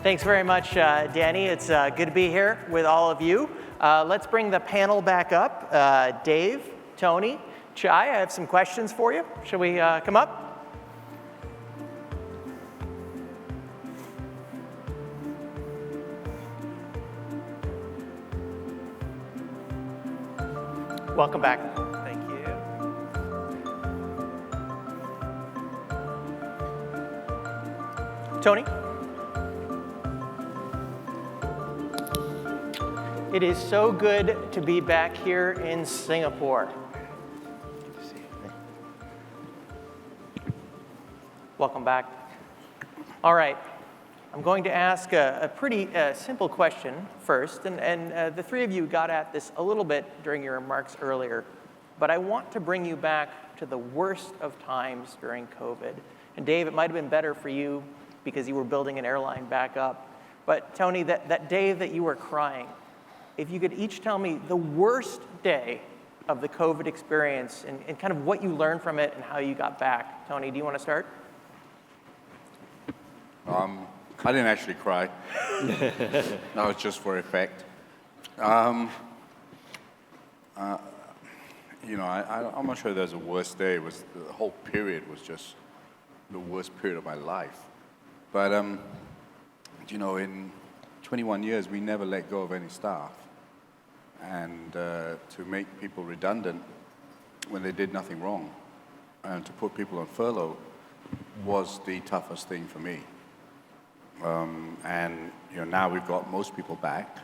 Thanks very much, Danny. It's good to be here with all of you. Let's bring the panel back up. Dave, Tony, Chai, I have some questions for you. Shall we come up? Welcome back. Thank you. Tony? It is so good to be back here in Singapore. Good to see you. Welcome back. All right. I'm going to ask a pretty simple question first, and the three of you got at this a little bit during your remarks earlier, but I want to bring you back to the worst of times during COVID. And Dave, it might have been better for you because you were building an airline back up, but Tony, that day that you were crying, if you could each tell me the worst day of the COVID experience and kind of what you learned from it and how you got back. Tony, do you want to start? I didn't actually cry. That was just for effect. I'm not sure there's a worst day. The whole period was just the worst period of my life. But, in 21 years, we never let go of any staff. And to make people redundant when they did nothing wrong and to put people on furlough was the toughest thing for me. Now we've got most people back,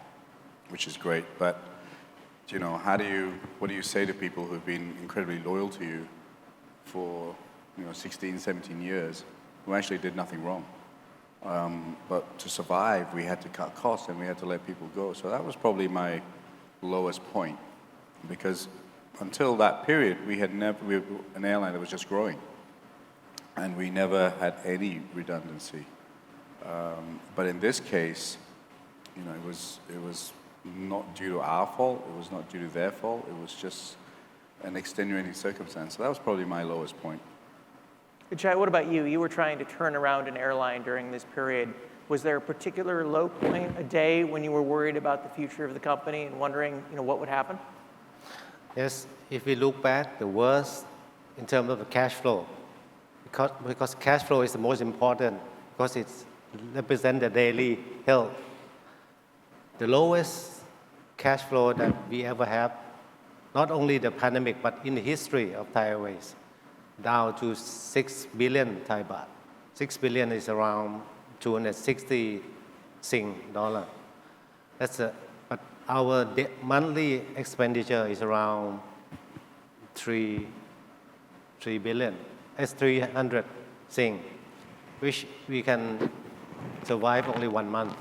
which is great, but what do you say to people who've been incredibly loyal to you for 16, 17 years who actually did nothing wrong? But to survive, we had to cut costs and we had to let people go. So that was probably my lowest point, because until that period, we were an airline that was just growing, and we never had any redundancy. But in this case, it was not due to our fault. It was not due to their fault. It was just an extenuating circumstance. So that was probably my lowest point. Chai, what about you? You were trying to turn around an airline during this period. Was there a particular low point, a day when you were worried about the future of the company and wondering, what would happen? Yes, if we look back, the worst in terms of the cash flow, because cash flow is the most important, because it represents the daily health. The lowest cash flow that we ever have, not only the pandemic, but in the history of Thai Airways, down to 6 billion Thai baht. 6 billion is around 260 Sing dollar. But our monthly expenditure is around 300 Sing, which we can survive only 1 month.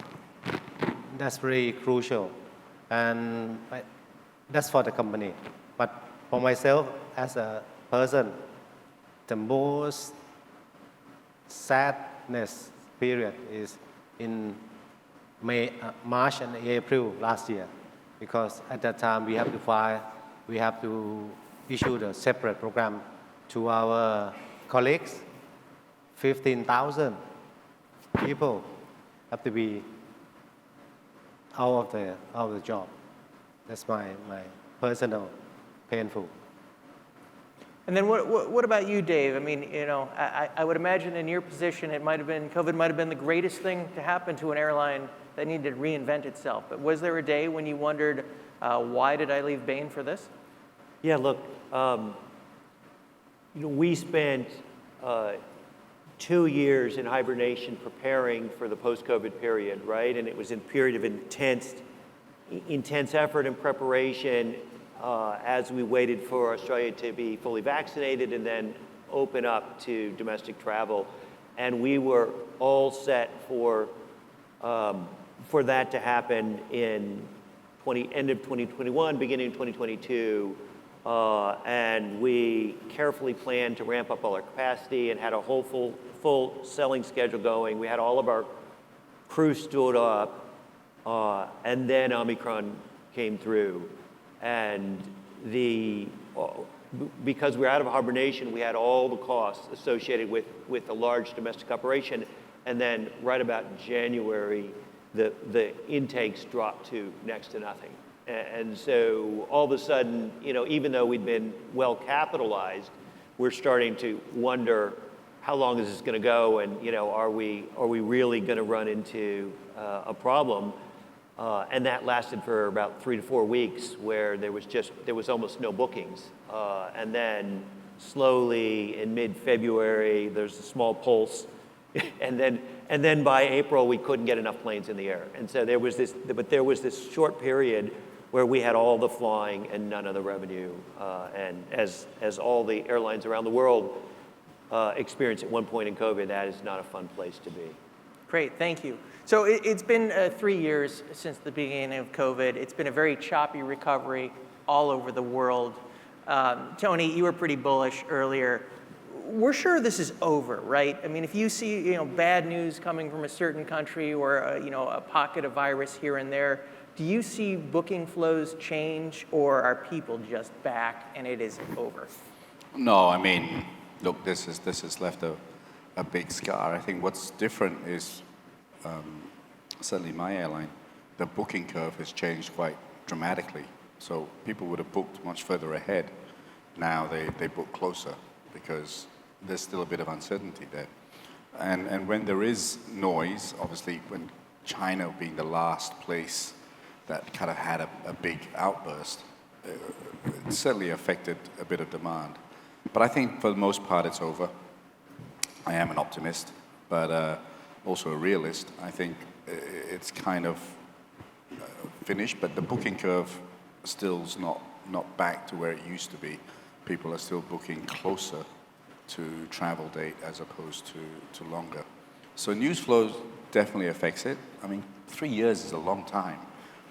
That's very crucial, and that's for the company. But for myself as a person, the most sadness period is in March and April last year, because at that time we have to issue the separate program to our colleagues. 15,000 people have to be out of the job. That's my personal painful. And then what about you, Dave? I mean, I would imagine in your position, COVID might have been the greatest thing to happen to an airline that needed to reinvent itself. But was there a day when you wondered, why did I leave Bain for this? Yeah, look, we spent 2 years in hibernation preparing for the post-COVID period, right? And it was a period of intense effort and preparation as we waited for Australia to be fully vaccinated and then open up to domestic travel. And we were all set for that to happen in end of 2021, beginning of 2022. And we carefully planned to ramp up all our capacity and had a whole full selling schedule going. We had all of our crew stood up, and then Omicron came through. And because we're out of hibernation, we had all the costs associated with a large domestic operation. And then right about January, the intakes dropped to next to nothing. And so all of a sudden, even though we'd been well capitalized, we're starting to wonder how long is this going to go, and are we really going to run into a problem? And that lasted for about 3 to 4 weeks, where there was almost no bookings. And then slowly in mid-February, there's a small pulse, and then by April we couldn't get enough planes in the air. And so there was this short period where we had all the flying and none of the revenue. And as all the airlines around the world experienced at one point in COVID, that is not a fun place to be. Great, thank you. So it's been 3 years since the beginning of COVID. It's been a very choppy recovery all over the world. Tony, you were pretty bullish earlier. We're sure this is over, right? I mean, if you see bad news coming from a certain country or a pocket of virus here and there, do you see booking flows change, or are people just back and it is over? No, I mean, look, this has left a big scar. I think what's different is, certainly my airline, the booking curve has changed quite dramatically. So people would have booked much further ahead. Now they book closer because there's still a bit of uncertainty there. And when there is noise, obviously when China being the last place that kind of had a big outburst, it certainly affected a bit of demand. But I think for the most part it's over. I am an optimist, but also a realist. I think it's kind of finished, but the booking curve still's not back to where it used to be. People are still booking closer to travel date as opposed to longer. So news flow definitely affects it. I mean, 3 years is a long time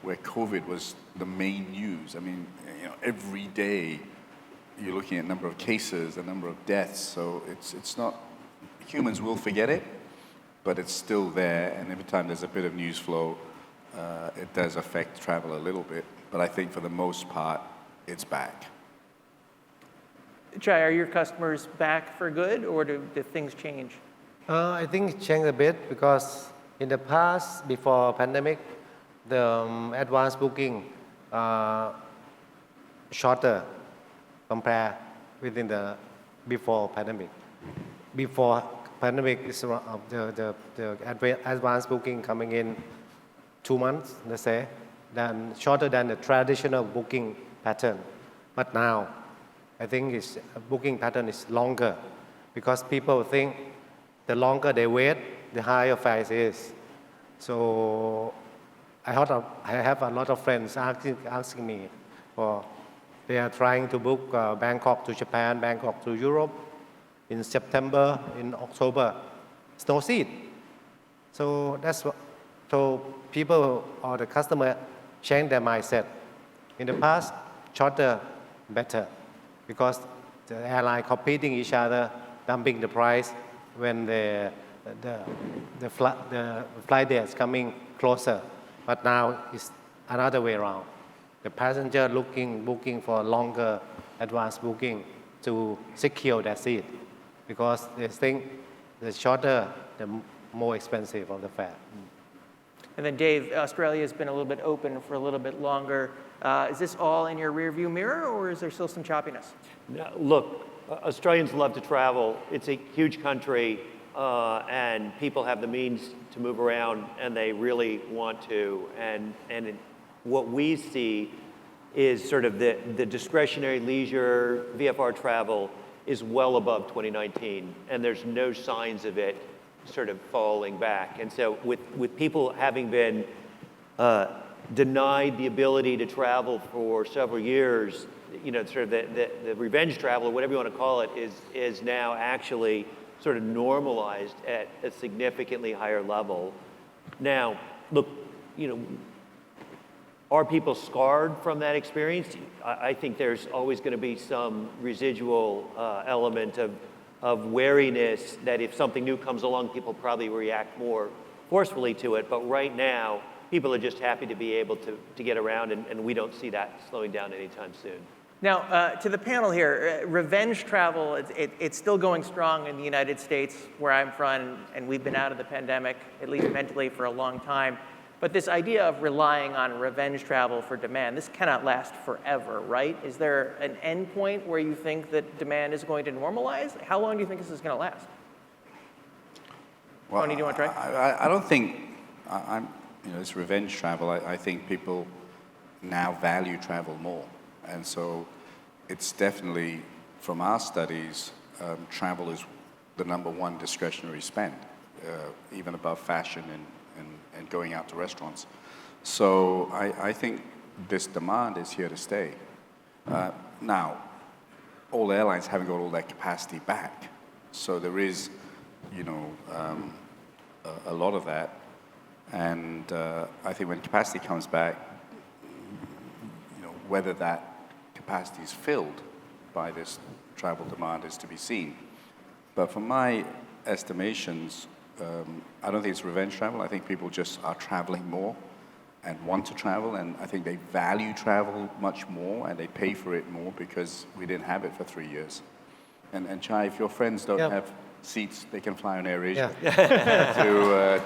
where COVID was the main news. I mean, every day you're looking at number of cases, the number of deaths. So it's not, humans will forget it, but it's still there. And every time there's a bit of news flow, it does affect travel a little bit. But I think for the most part, it's back. Chai, are your customers back for good, or do things change? I think it changed a bit because in the past, before pandemic, the advance booking shorter compare within the before pandemic. Before pandemic, is around the advance booking coming in 2 months, let's say, than shorter than the traditional booking pattern. But now, I think booking pattern is longer because people think the longer they wait, the higher price is. So I have a lot of friends asking me they are trying to book Bangkok to Japan, Bangkok to Europe in September, in October. It's no seat. So so people or the customer change their mindset. In the past, shorter, better, because the airline competing each other, dumping the price when the flight day is coming closer. But now it's another way around. The passenger booking for longer advance booking to secure their seat, because they think the shorter, the more expensive of the fare. And then Dave, Australia has been a little bit open for a little bit longer. Is this all in your rearview mirror, or is there still some choppiness? No, look, Australians love to travel. It's a huge country, and people have the means to move around, and they really want to. And what we see is sort of the discretionary leisure VFR travel is well above 2019, and there's no signs of it sort of falling back. And so with people having been denied the ability to travel for several years, sort of the revenge travel, or whatever you want to call it, is now actually sort of normalized at a significantly higher level. Now, look, are people scarred from that experience? I think there's always going to be some residual element of wariness that if something new comes along, people probably react more forcefully to it. But right now, people are just happy to be able to get around, and we don't see that slowing down anytime soon. Now, to the panel here, revenge travel, it's still going strong in the United States, where I'm from, and we've been out of the pandemic, at least mentally, for a long time. But this idea of relying on revenge travel for demand, this cannot last forever, right? Is there an end point where you think that demand is going to normalize? How long do you think this is going to last? Well, Tony, do you want to try? I don't think, this revenge travel, I think people now value travel more. And so it's definitely, from our studies, travel is the #1 discretionary spend, even above fashion and going out to restaurants. So I think this demand is here to stay. Now, all airlines haven't got all their capacity back. So there is, a lot of that. And I think when capacity comes back, whether that capacity is filled by this travel demand is to be seen. But from my estimations, I don't think it's revenge travel. I think people just are traveling more and want to travel, and I think they value travel much more and they pay for it more because we didn't have it for 3 years. And Chai, if your friends don't have seats, they can fly on Air Asia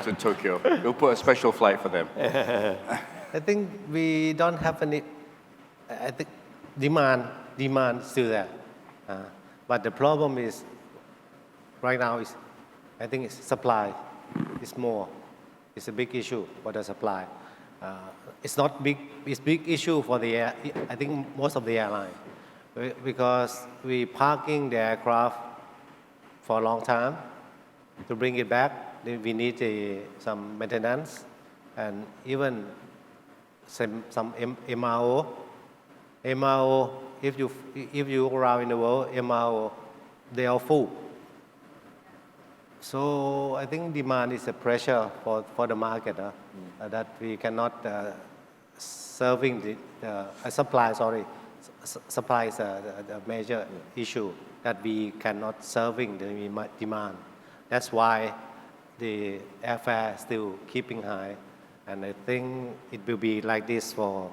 to Tokyo. We'll put a special flight for them. I think we don't have any. I think demand still there, but the problem is right now is I think it's supply is more. It's a big issue for the supply. It's not big. It's big issue for the air. I think most of the airline because we parking the aircraft for a long time. To bring it back, we need some maintenance and even some MRO. MRO, if you go around in the world, MRO, they are full. So I think demand is a pressure for the market that we cannot serving the supply. Supply is the major issue that we cannot serving the demand. That's why the airfare is still keeping high, and I think it will be like this for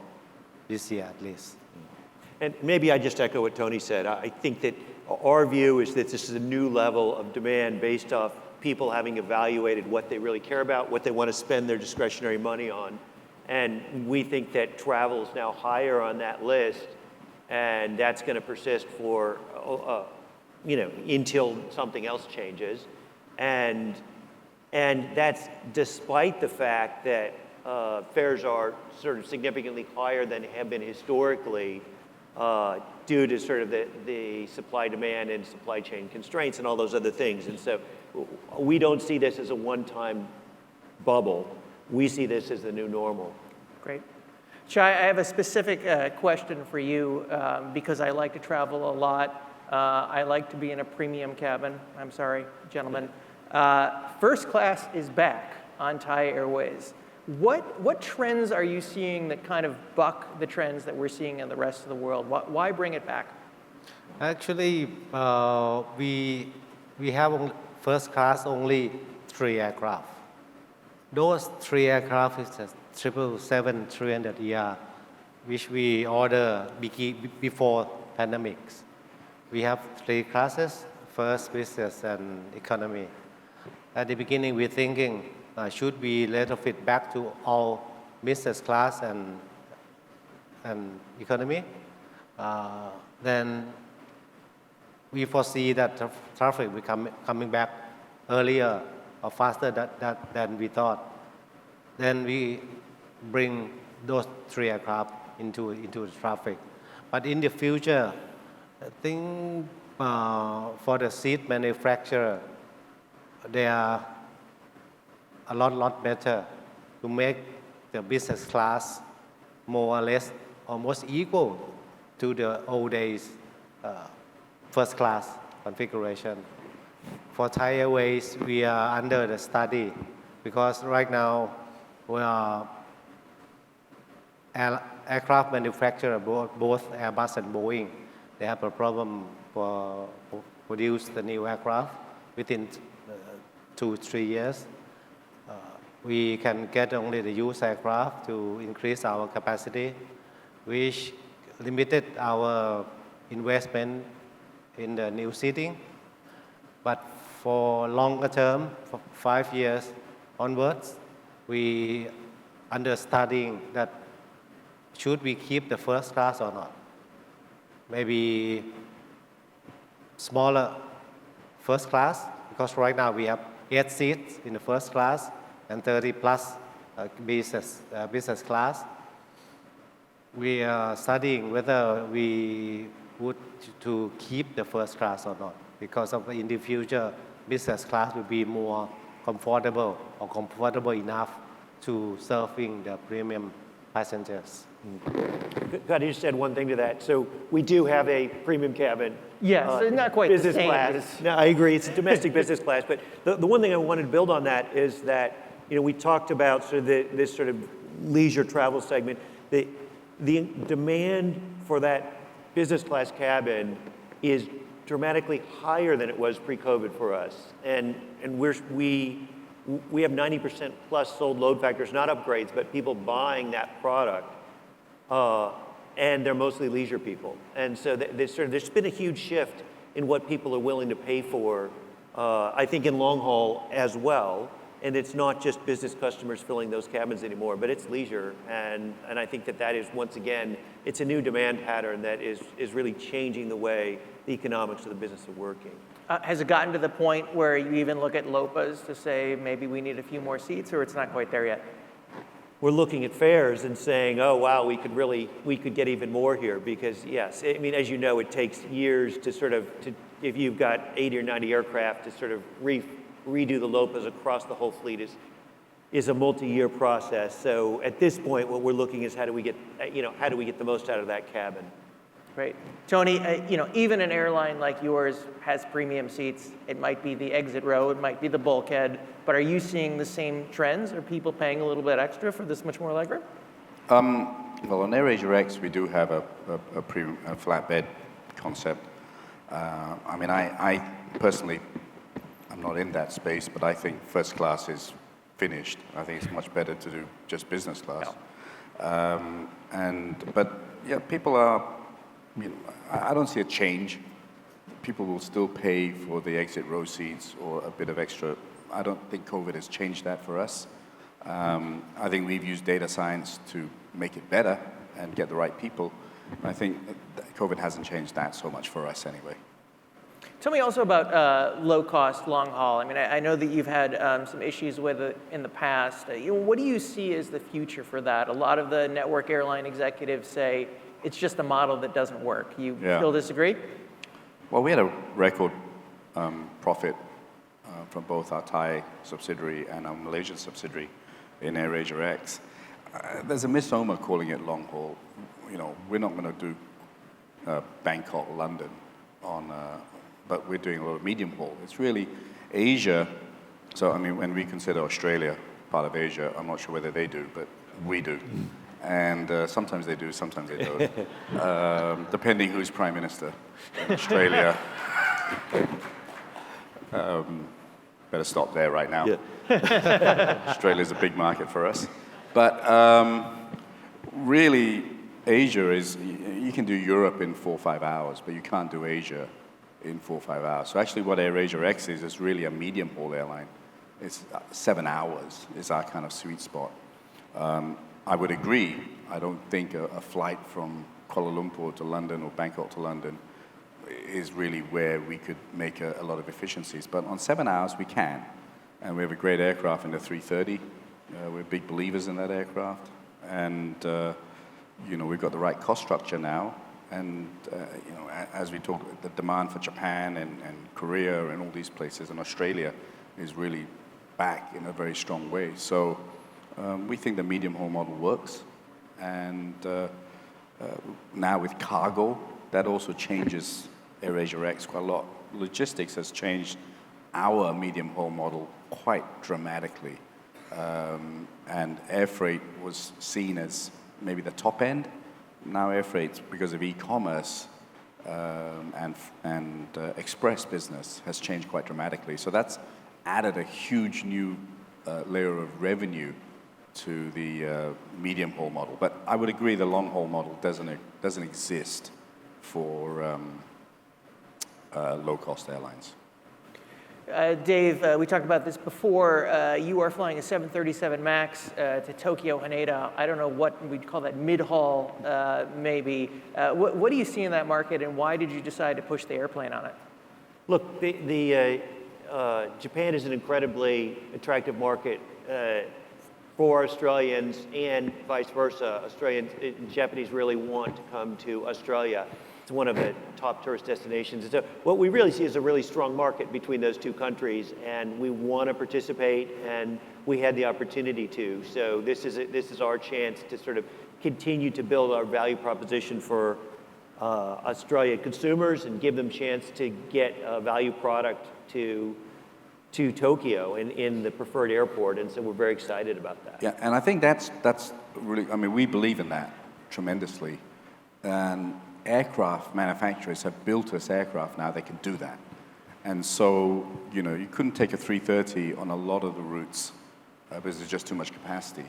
this year at least. And maybe I just echo what Tony said. I think that our view is that this is a new level of demand based off people having evaluated what they really care about, what they want to spend their discretionary money on. And we think that travel is now higher on that list, and that's going to persist for, until something else changes. And that's despite the fact that fares are sort of significantly higher than have been historically due to sort of the supply demand and supply chain constraints and all those other things. And so we don't see this as a one-time bubble. We see this as the new normal. Great. Chai, I have a specific question for you because I like to travel a lot. I like to be in a premium cabin. I'm sorry, gentlemen. First class is back on Thai Airways. What trends are you seeing that kind of buck the trends that we're seeing in the rest of the world? Why bring it back? Actually, we have first class only 3 aircraft. Those 3 aircraft is a 777-300ER, which we ordered before pandemics. We have 3 classes: first, business, and economy. At the beginning, we're thinking, should we retrofit back to all business class and economy? Then we foresee that traffic will coming back earlier or faster than we thought. Then we bring those 3 aircraft into the traffic. But in the future, I think for the seat manufacturer, they are a lot better to make the business class more or less almost equal to the old days first class configuration. For Thai Airways, we are under the study because right now we are aircraft manufacturer, both Airbus and Boeing. They have a problem for produce the new aircraft within 2-3 years. We can get only the used aircraft to increase our capacity, which limited our investment in the new seating. But for longer term, for 5 years onwards, we understanding that should we keep the first class or not? Maybe smaller first class, because right now we have 8 seats in the first class and 30 plus business class. We are studying whether we would to keep the first class or not, because in the future, business class will be more comfortable or comfortable enough to serving the premium passengers. Could I just add one thing to that? So we do have a premium cabin. Yes, not quite the business same, class. but it's- No, I agree. It's a domestic business class. But the one thing I wanted to build on that is that, we talked about sort of this sort of leisure travel segment. The demand for that business class cabin is dramatically higher than it was pre-COVID for us. And we have 90% plus sold load factors, not upgrades, but people buying that product. And they're mostly leisure people. And so there's been a huge shift in what people are willing to pay for, I think in long haul as well. And it's not just business customers filling those cabins anymore, but it's leisure. And I think that is, once again, it's a new demand pattern that is really changing the way the economics of the business are working. Has it gotten to the point where you even look at LOPAs to say maybe we need a few more seats, or it's not quite there yet? We're looking at fares and saying, oh, wow, we could get even more here because, yes, I mean, as you know, it takes years to if you've got 80 or 90 aircraft, to sort of redo the LOPAs across the whole fleet is a multi-year process. So at this point, what we're looking is how do we get the most out of that cabin? Great. Tony, even an airline like yours has premium seats. It might be the exit row, it might be the bulkhead, but are you seeing the same trends? Are people paying a little bit extra for this much more legroom? Well, on AirAsia X, we do have a flatbed concept. I mean, I personally, I'm not in that space, but I think first class is finished. I think it's much better to do just business class. Yeah. But yeah, people are, I don't see a change. People will still pay for the exit row seats or a bit of extra. I don't think COVID has changed that for us. I think we've used data science to make it better and get the right people. I think COVID hasn't changed that so much for us anyway. Tell me also about low-cost, long-haul. I mean, I know that you've had some issues with it in the past. What do you see as the future for that? A lot of the network airline executives say it's just a model that doesn't work. You still disagree? Well, we had a record profit from both our Thai subsidiary and our Malaysian subsidiary in AirAsia X. There's a misnomer calling it long haul. We're not going to do Bangkok, London but we're doing a lot of medium haul. It's really Asia. So, I mean, when we consider Australia part of Asia, I'm not sure whether they do, but we do. And sometimes they do, sometimes they don't. Depending who's prime minister in Australia. Better stop there right now. Yeah. Australia's a big market for us. But really, Asia is, you can do Europe in 4 or 5 hours, but you can't do Asia in 4 or 5 hours. So actually what AirAsia X is really a medium haul airline. It's 7 hours is our kind of sweet spot. I would agree. I don't think a flight from Kuala Lumpur to London or Bangkok to London is really where we could make a lot of efficiencies. But on 7 hours, we can. And we have a great aircraft in the 330. We're big believers in that aircraft. And, we've got the right cost structure now. And, as we talk, the demand for Japan and Korea and all these places and Australia is really back in a very strong way. So we think the medium haul model works. And now with cargo, that also changes AirAsia X quite a lot. Logistics has changed our medium haul model quite dramatically. And air freight was seen as maybe the top end. Now air freight, because of e-commerce and express business, has changed quite dramatically. So that's added a huge new layer of revenue to the medium-haul model. But I would agree the long-haul model doesn't exist for low-cost airlines. Dave, we talked about this before. You are flying a 737 MAX to Tokyo, Haneda. I don't know what we'd call that, mid-haul, maybe. What do you see in that market, and why did you decide to push the airplane on it? Look, Japan is an incredibly attractive market for Australians and vice versa. Australians and Japanese really want to come to Australia. It's one of the top tourist destinations. So what we really see is a really strong market between those two countries, and we want to participate, and we had the opportunity to. So this is our chance to sort of continue to build our value proposition for Australian consumers and give them a chance to get a value product to Tokyo in the preferred airport, and so we're very excited about that. Yeah, and I think that's really, I mean, we believe in that tremendously. And aircraft manufacturers have built us aircraft now that can do that. And so, you couldn't take a 330 on a lot of the routes because there's just too much capacity.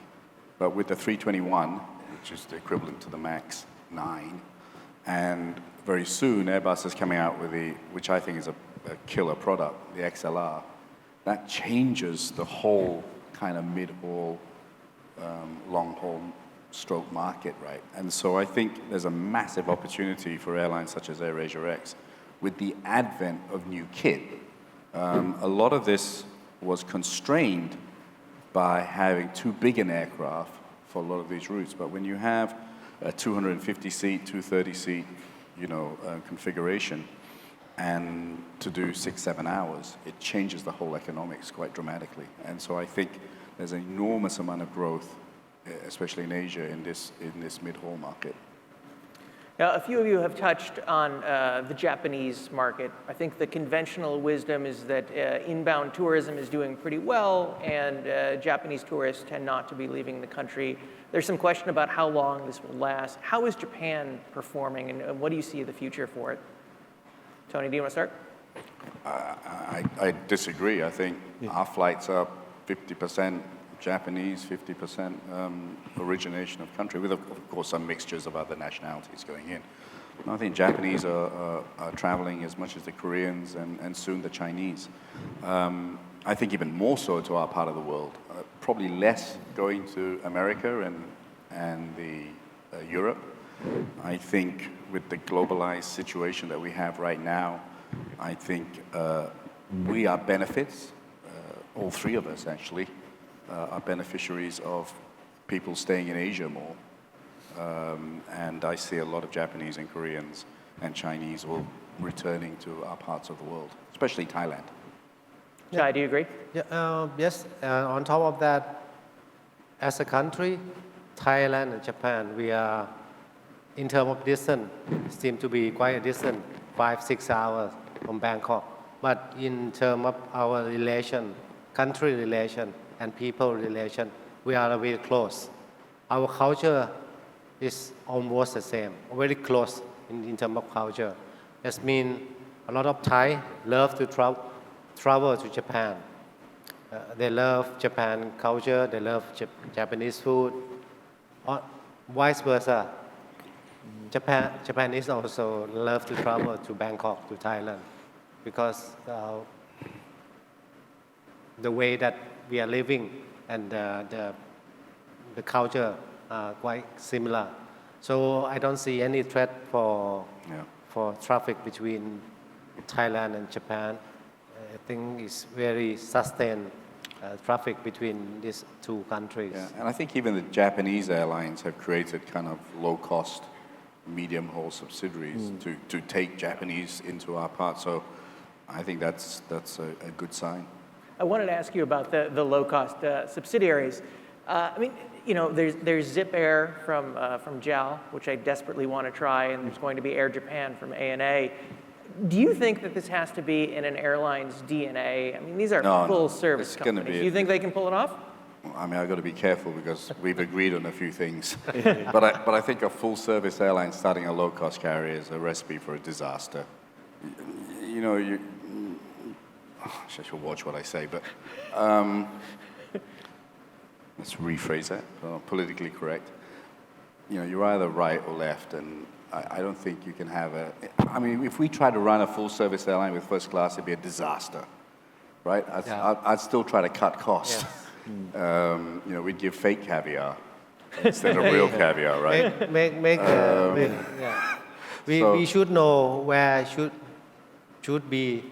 But with the 321, which is the equivalent to the MAX 9, and very soon Airbus is coming out with which I think is a killer product, the XLR, that changes the whole kind of mid-haul, long-haul stroke market, right? And so I think there's a massive opportunity for airlines such as AirAsia X with the advent of new kit. A lot of this was constrained by having too big an aircraft for a lot of these routes. But when you have a 250-seat, 230-seat, configuration, and to do 6-7 hours, it changes the whole economics quite dramatically. And so I think there's an enormous amount of growth, especially in Asia, in this mid-haul market. Now, a few of you have touched on the Japanese market. I think the conventional wisdom is that inbound tourism is doing pretty well, and Japanese tourists tend not to be leaving the country. There's some question about how long this will last. How is Japan performing, and what do you see the future for it? Tony, do you want to start? I disagree. I think our flights are 50% Japanese, 50% origination of country, with, of course, some mixtures of other nationalities going in. I think Japanese are traveling as much as the Koreans and soon the Chinese. I think even more so to our part of the world. Probably less going to America and Europe. I think with the globalized situation that we have right now, I think we are benefits, all three of us actually, are beneficiaries of people staying in Asia more. And I see a lot of Japanese and Koreans and Chinese all returning to our parts of the world, especially Thailand. Chai, do you agree? Yeah, yes. On top of that, as a country, Thailand and Japan, we are, in terms of distance, seem to be quite a distant, 5-6 hours from Bangkok. But in terms of our relation, country relation, and people relation, we are very close. Our culture is almost the same, very close in terms of culture. That means a lot of Thai love to travel to Japan. They love Japan culture, they love Japanese food, or vice versa. Japanese also love to travel to Bangkok, to Thailand, because the way that we are living and the culture are quite similar. So I don't see any threat for traffic between Thailand and Japan. I think it's very sustained traffic between these two countries. Yeah, and I think even the Japanese airlines have created kind of low-cost, medium-haul subsidiaries to take Japanese into our part. So I think that's a good sign. I wanted to ask you about the low-cost subsidiaries. I mean, there's Zip Air from JAL, which I desperately want to try, and there's going to be Air Japan from ANA. Do you think that this has to be in an airline's DNA? I mean, these are full-service companies. Do you think they can pull it off? I mean, I've got to be careful because we've agreed on a few things. but I think a full-service airline starting a low-cost carrier is a recipe for a disaster. I should watch what I say, but let's rephrase that, politically correct. You know, you're either right or left, and I don't think you can have I mean, if we try to run a full-service airline with first class, it'd be a disaster, right? I'd still try to cut costs. Yeah. You know, we'd give fake caviar instead of real caviar, right? Yeah. We should know where should be,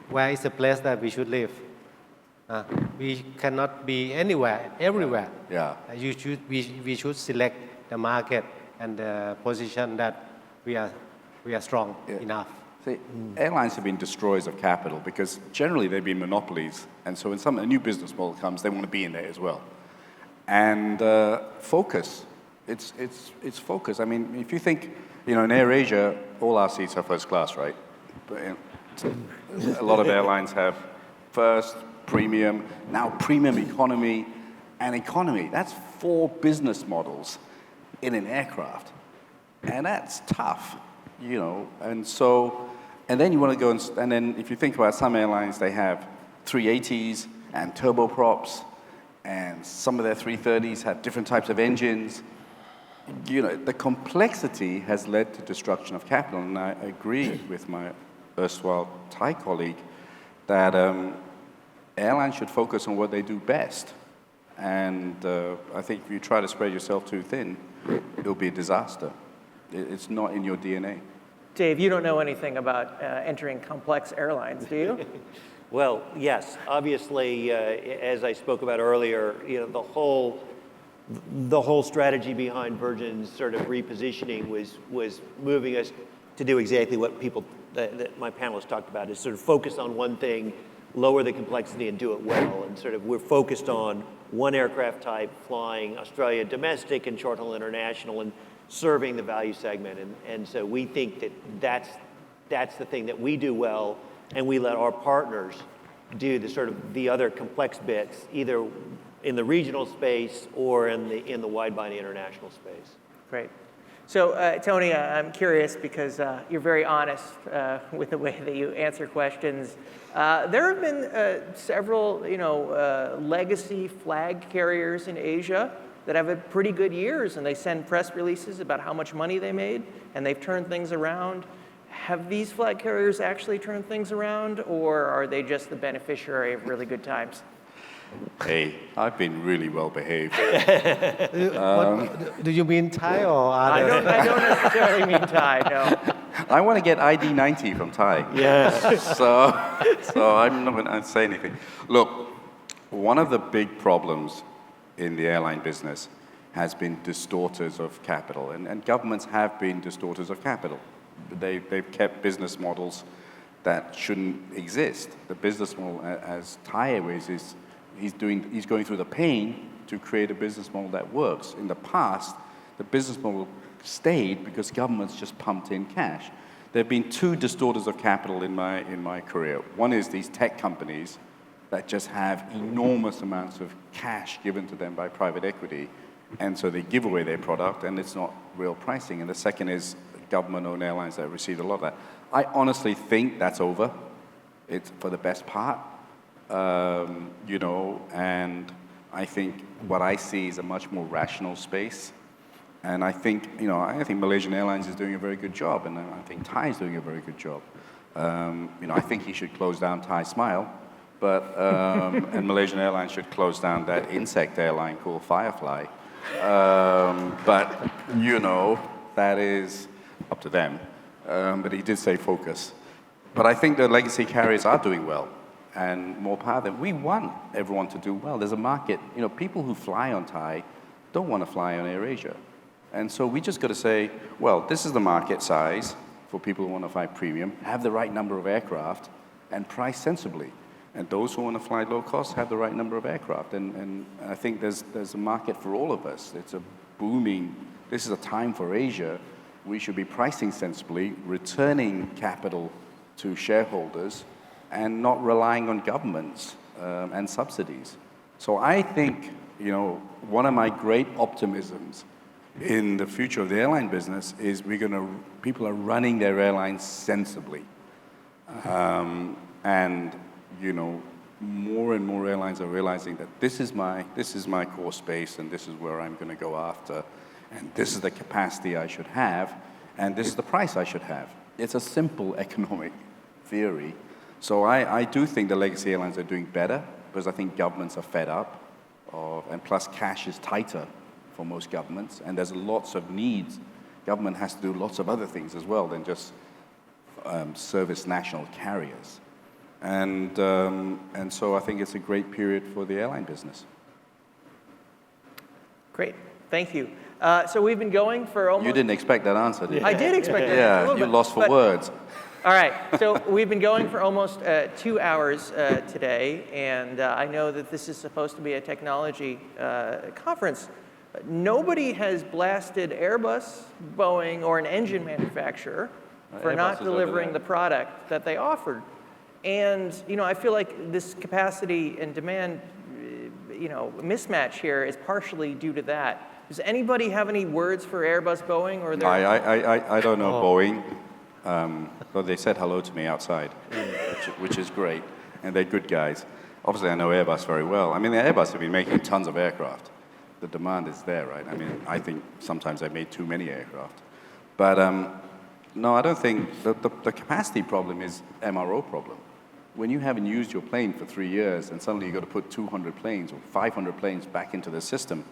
where is the place that we should live. We cannot be anywhere, everywhere. Yeah. We should select the market and the position that we are strong enough. See, airlines have been destroyers of capital because generally they've been monopolies, and so when a new business model comes, they want to be in there as well. And focus, it's focus. I mean, if you think, you know, in AirAsia, all our seats are first class, right? But, a lot of airlines have first, premium, now premium economy, and economy. That's 4 business models in an aircraft. And that's tough, you know. And then you want to go and then if you think about some airlines, they have 380s and turboprops, and some of their 330s have different types of engines. You know, the complexity has led to destruction of capital, and I agree with my erstwhile Thai colleague that airlines should focus on what they do best. And I think if you try to spread yourself too thin, it'll be a disaster. It's not in your DNA. Dave, you don't know anything about entering complex airlines, do you? Well, yes. Obviously, as I spoke about earlier, you know, the whole strategy behind Virgin's sort of repositioning was moving us to do exactly what that my panelists talked about, is sort of focus on one thing, lower the complexity, and do it well. And sort of we're focused on one aircraft type, flying Australia domestic and short-haul international, and serving the value segment. And so we think that that's the thing that we do well, and we let our partners do the other complex bits, either in the regional space or in the wide-body international space. Great. So, Tony, I'm curious because you're very honest with the way that you answer questions. There have been several, you know, legacy flag carriers in Asia that have had pretty good years, and they send press releases about how much money they made, and they've turned things around. Have these flag carriers actually turned things around, or are they just the beneficiary of really good times? Hey, I've been really well behaved. Do you mean Thai or other? I don't necessarily mean Thai, no. I want to get ID 90 from Thai. Yes. So I'm not going to say anything. Look, one of the big problems in the airline business has been distorters of capital, and governments have been distorters of capital. They've kept business models that shouldn't exist. The business model, as Thai Airways is, he's going through the pain to create a business model that works. In the past, the business model stayed because governments just pumped in cash. There have been 2 distorters of capital in my career. One is these tech companies that just have enormous amounts of cash given to them by private equity, and so they give away their product, and it's not real pricing. And the second is government-owned airlines that received a lot of that. I honestly think that's over. It's for the best part, you know, and I think what I see is a much more rational space. And I think, you know, I think Malaysian Airlines is doing a very good job, and I think Thai is doing a very good job. You know, I think he should close down Thai Smile, but and Malaysian Airlines should close down that insect airline called Firefly. But you know, that is up to them. But he did say focus. But I think the legacy carriers are doing well, and more power than we want everyone to do well. There's a market. You know, people who fly on Thai don't want to fly on AirAsia. And so we just got to say, well, this is the market size for people who want to fly premium, have the right number of aircraft, and price sensibly. And those who want to fly low cost have the right number of aircraft. And I think there's a market for all of us. It's a booming, this is a time for Asia. We should be pricing sensibly, returning capital to shareholders, and not relying on governments and subsidies. So I think, you know, one of my great optimisms in the future of the airline business is people are running their airlines sensibly. And, you know, more and more airlines are realizing that this is my core space, and this is where I'm going to go after, and this is the capacity I should have, and this is the price I should have. It's a simple economic theory. So I do think the legacy airlines are doing better, because I think governments are fed up, and plus cash is tighter for most governments, and there's lots of needs. Government has to do lots of other things as well than just service national carriers. And so I think it's a great period for the airline business. Great, thank you. So we've been going for almost... You didn't expect that answer, did you? I did expect that. Yeah, you lost for words. All right, so we've been going for almost 2 hours today, and I know that this is supposed to be a technology conference. Nobody has blasted Airbus, Boeing, or an engine manufacturer for Airbus not is delivering over the product that they offered. And, you know, I feel like this capacity and demand, mismatch here is partially due to that. Does anybody have any words for Airbus, Boeing, or their... I don't know Boeing, but they said hello to me outside, which is great, and they're good guys. Obviously, I know Airbus very well. I mean, the Airbus have been making tons of aircraft. The demand is there, right? I mean, I think sometimes they made too many aircraft. But no, I don't think the capacity problem is MRO problem. When you haven't used your plane for 3 years and suddenly you've got to put 200 planes or 500 planes back into the system,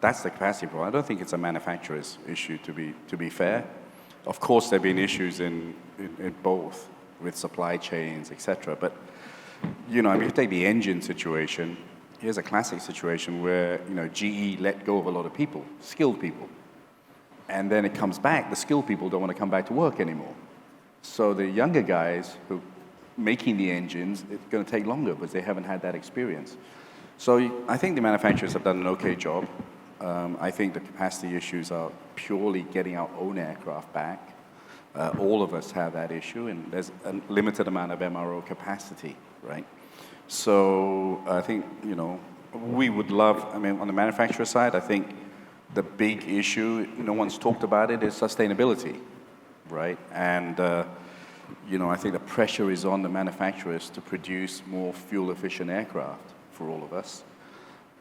that's the capacity problem. I don't think it's a manufacturer's issue, to be fair. Of course, there have been issues in both with supply chains, et cetera. But, you know, if you take the engine situation, here's a classic situation where, GE let go of a lot of people, skilled people. And then it comes back, the skilled people don't want to come back to work anymore. So the younger guys who making the engines, it's going to take longer because they haven't had that experience. So I think the manufacturers have done an okay job. I think the capacity issues are purely getting our own aircraft back. All of us have that issue, and there's a limited amount of MRO capacity, right? So I think, we would love, on the manufacturer side, I think the big issue, no one's talked about it, is sustainability, right? And, I think the pressure is on the manufacturers to produce more fuel-efficient aircraft for all of us,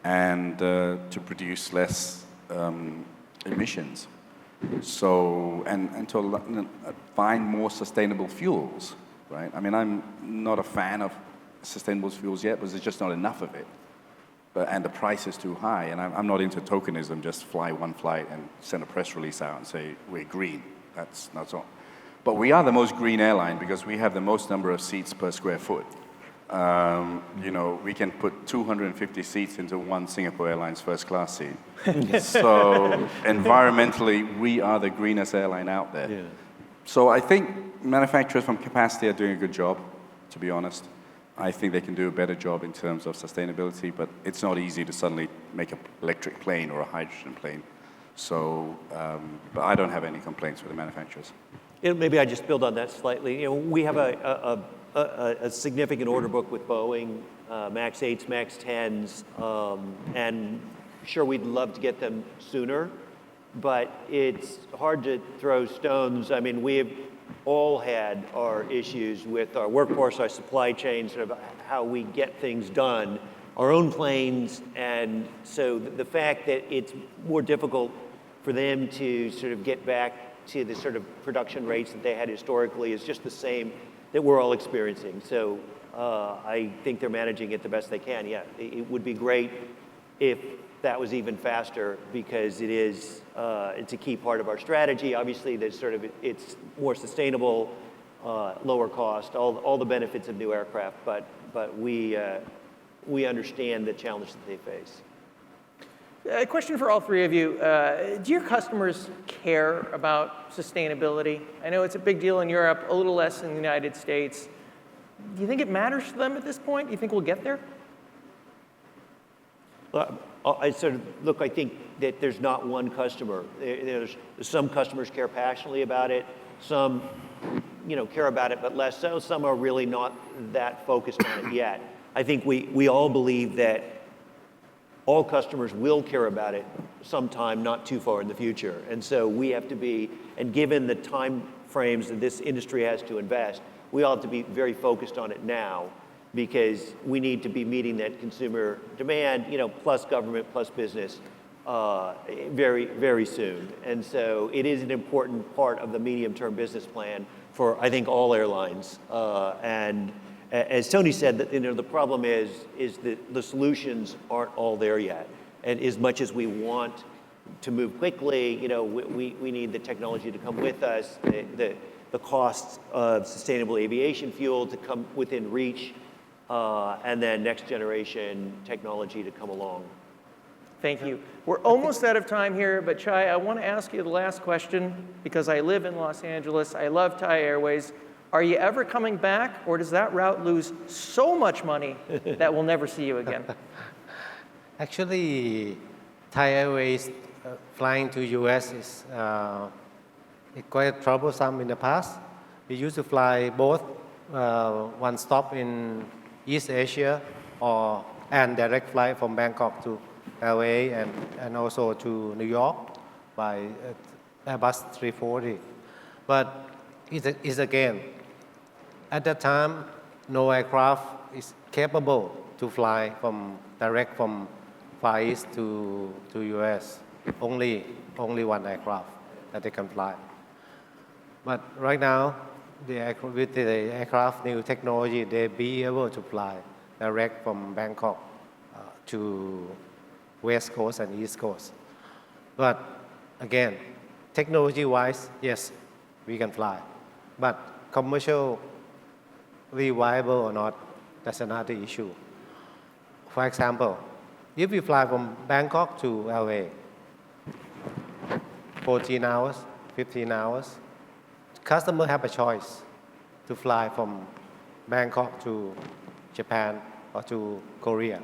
and to produce less emissions. So, and to find more sustainable fuels, right? I'm not a fan of sustainable fuels yet, because there's just not enough of it. And the price is too high, and I'm not into tokenism, just fly one flight and send a press release out and say, we're green. That's all. But we are the most green airline because we have the most number of seats per square foot. We can put 250 seats into one Singapore Airlines first class seat. So environmentally, we are the greenest airline out there. Yeah. So I think manufacturers from capacity are doing a good job, to be honest. I think they can do a better job in terms of sustainability, but it's not easy to suddenly make an electric plane or a hydrogen plane. So, but I don't have any complaints with the manufacturers. Maybe I just build on that slightly. We have a significant order book with Boeing, MAX 8s, MAX 10s, and sure, we'd love to get them sooner, but it's hard to throw stones. We have all had our issues with our workforce, our supply chain, sort of how we get things done, our own planes, and so the fact that it's more difficult for them to sort of get back to the sort of production rates that they had historically is just the same that we're all experiencing. So I think they're managing it the best they can. Yeah, it would be great if that was even faster, because it's a key part of our strategy. Obviously, it's more sustainable, lower cost, all the benefits of new aircraft, but we understand the challenge that they face. A question for all three of you. Do your customers care about sustainability? I know it's a big deal in Europe, a little less in the United States. Do you think it matters to them at this point? Do you think we'll get there? Well, I think that there's not one customer. There's some customers care passionately about it. Some, care about it, but less so. Some are really not that focused on it yet. I think we all believe that all customers will care about it sometime not too far in the future. And so we have to be, and given the time frames that this industry has to invest, we all have to be very focused on it now, because we need to be meeting that consumer demand, plus government, plus business, very, very soon. And so it is an important part of the medium-term business plan for, I think, all airlines. And as Tony said, the problem is that the solutions aren't all there yet. And as much as we want to move quickly, we need the technology to come with us, the costs of sustainable aviation fuel to come within reach, and then next generation technology to come along. Thank you. We're almost out of time here, but Chai, I want to ask you the last question because I live in Los Angeles. I love Thai Airways. Are you ever coming back, or does that route lose so much money that we'll never see you again? Actually, Thai Airways flying to US is quite troublesome in the past. We used to fly both one stop in East Asia and direct flight from Bangkok to LA and also to New York by Airbus 340. But it's again, at that time, no aircraft is capable to fly direct from Far East to US. Only one aircraft that they can fly. But right now, with the aircraft new technology, they be able to fly direct from Bangkok to West Coast and East Coast. But again, technology-wise, yes, we can fly. But commercially viable or not, that's another issue. For example, if we fly from Bangkok to LA, 14 hours, 15 hours, customer have a choice to fly from Bangkok to Japan or to Korea.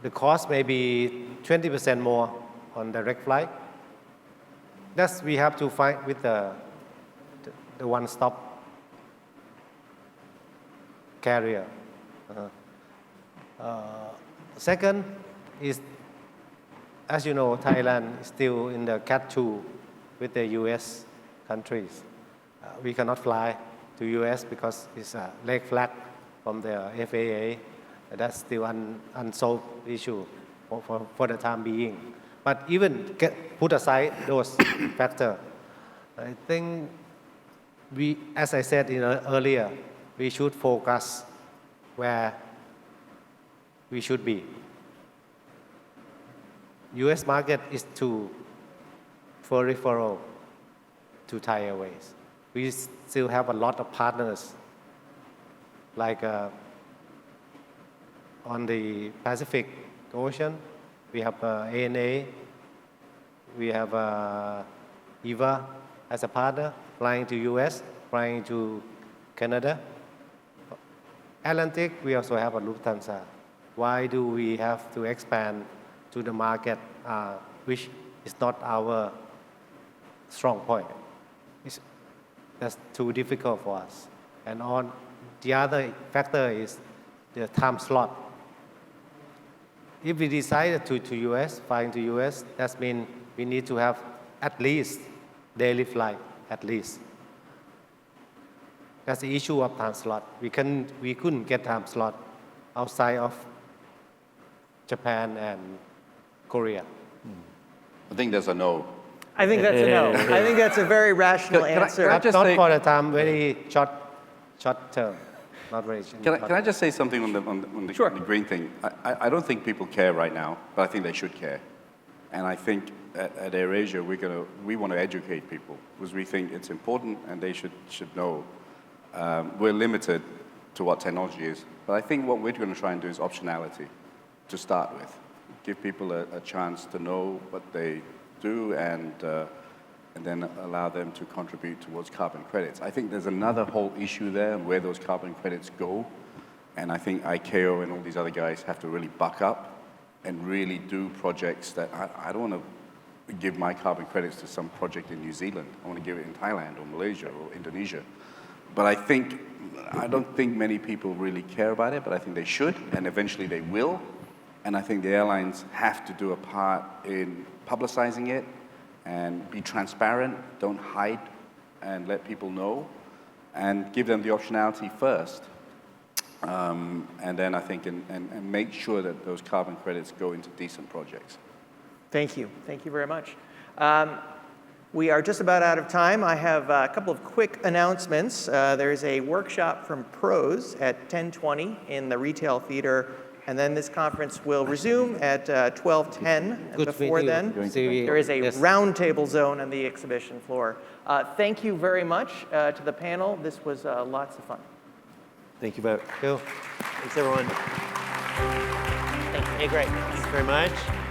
The cost may be 20% more on direct flight. Thus, we have to fight with the one-stop carrier. Second is, as you know, Thailand is still in the Cat 2 with the US countries. We cannot fly to US because it's a leg flag from the FAA. That's still unsolved issue for the time being. But even put aside those factors, I think as I said earlier, we should focus where we should be. US market is too peripheral to Thai Airways. We still have a lot of partners, like on the Pacific Ocean, we have ANA, we have EVA as a partner, flying to US, flying to Canada. Atlantic, we also have a Lufthansa. Why do we have to expand to the market which is not our strong point? That's too difficult for us. And on the other factor is the time slot. If we decided to US, flying to US, that means we need to have at least daily flight, at least. That's the issue of time slot. We couldn't get time slot outside of Japan and Korea. I think there's a no. I think that's a no. I think that's a very rational answer. I just not say- for the time, very short term, not very short. Can I just say something on the Sure. the green thing? I don't think people care right now, but I think they should care. And I think at AirAsia, we want to educate people because we think it's important and they should know. We're limited to what technology is, but I think what we're going to try and do is optionality to start with. Give people a chance to know what they do and then allow them to contribute towards carbon credits. I think there's another whole issue there and where those carbon credits go. And I think ICAO and all these other guys have to really buck up and really do projects that I don't want to give my carbon credits to some project in New Zealand. I want to give it in Thailand or Malaysia or Indonesia. But I don't think many people really care about it, but I think they should, and eventually they will. And I think the airlines have to do a part in publicizing it and be transparent, don't hide, and let people know, and give them the optionality first And then I think, and make sure that those carbon credits go into decent projects. Thank you. Thank you very much. We are just about out of time. I have a couple of quick announcements. There's a workshop from Pros at 10:20 in the retail theater, and then this conference will resume at 12:10. And Good before meeting you. then, See you. there is a Yes. roundtable zone on the exhibition floor. Thank you very much to the panel. This was lots of fun. Thank you both. Thank you. Thanks, everyone. Thank you. Great. Thanks very much.